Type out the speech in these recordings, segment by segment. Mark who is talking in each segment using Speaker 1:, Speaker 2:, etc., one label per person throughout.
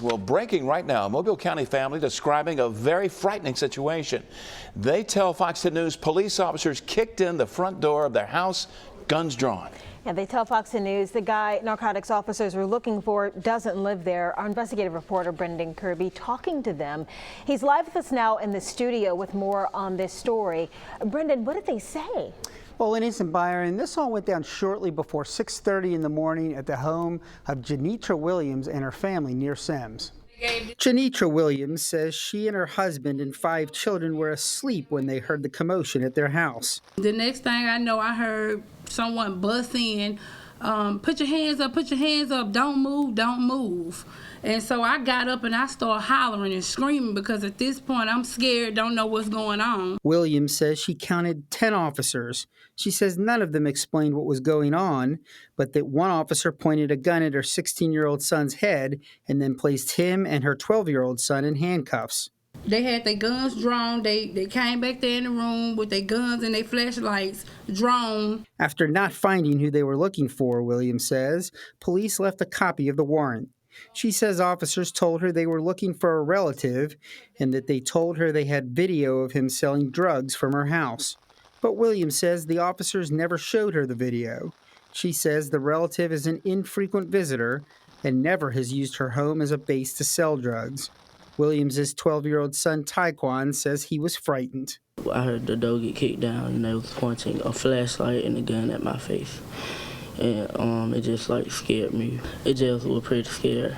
Speaker 1: Well, breaking right now, a Mobile County family describing a very frightening situation. They tell Fox 10 News police officers kicked in the front door of their house, guns drawn.
Speaker 2: Yeah, they tell Fox 10 News the guy narcotics officers were looking for doesn't live there. Our investigative reporter Brendan Kirby talking to them. He's live with us now in the studio with more on this story. Brendan, what did they say?
Speaker 3: Well, Denise and Byron, this all went down shortly before 6:30 in the morning at the home of Janitra Williams and her family near Semmes. Janitra Williams says she and her husband and 5 children were asleep when they heard the commotion at their house.
Speaker 4: The next thing I know, I heard someone bust in, put your hands up, don't move, don't move. And so I got up and I started hollering and screaming because at this point I'm scared, don't know what's going on.
Speaker 3: Williams says she counted 10 officers. She says none of them explained what was going on, but that one officer pointed a gun at her 16-year-old son's head and then placed him and her 12-year-old son in handcuffs.
Speaker 4: They had their guns drawn. They came back there in the room with their guns and their flashlights drawn.
Speaker 3: After not finding who they were looking for, Williams says, police left a copy of the warrant. She says officers told her they were looking for a relative and that they told her they had video of him selling drugs from her house. But Williams says the officers never showed her the video. She says the relative is an infrequent visitor and never has used her home as a base to sell drugs. Williams' 12-year-old son, Taekwon, says he was frightened.
Speaker 5: I heard the door get kicked down and they was pointing a flashlight and a gun at my face. And it just scared me. It just was pretty scared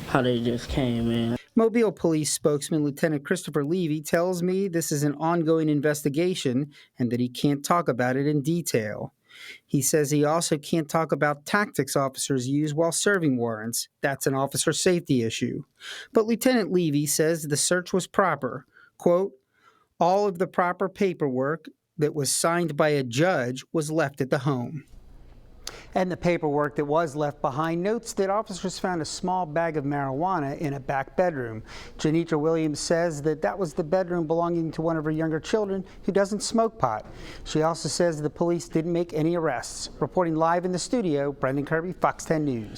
Speaker 5: how they just came in.
Speaker 3: Mobile Police spokesman Lieutenant Christopher Levy tells me this is an ongoing investigation and that he can't talk about it in detail. He says he also can't talk about tactics officers use while serving warrants. That's an officer safety issue. But Lieutenant Levy says the search was proper. Quote, all of the proper paperwork that was signed by a judge was left at the home. And the paperwork that was left behind notes that officers found a small bag of marijuana in a back bedroom. Janitra Williams says that was the bedroom belonging to one of her younger children who doesn't smoke pot. She also says the police didn't make any arrests. Reporting live in the studio, Brendan Kirby, Fox 10 News.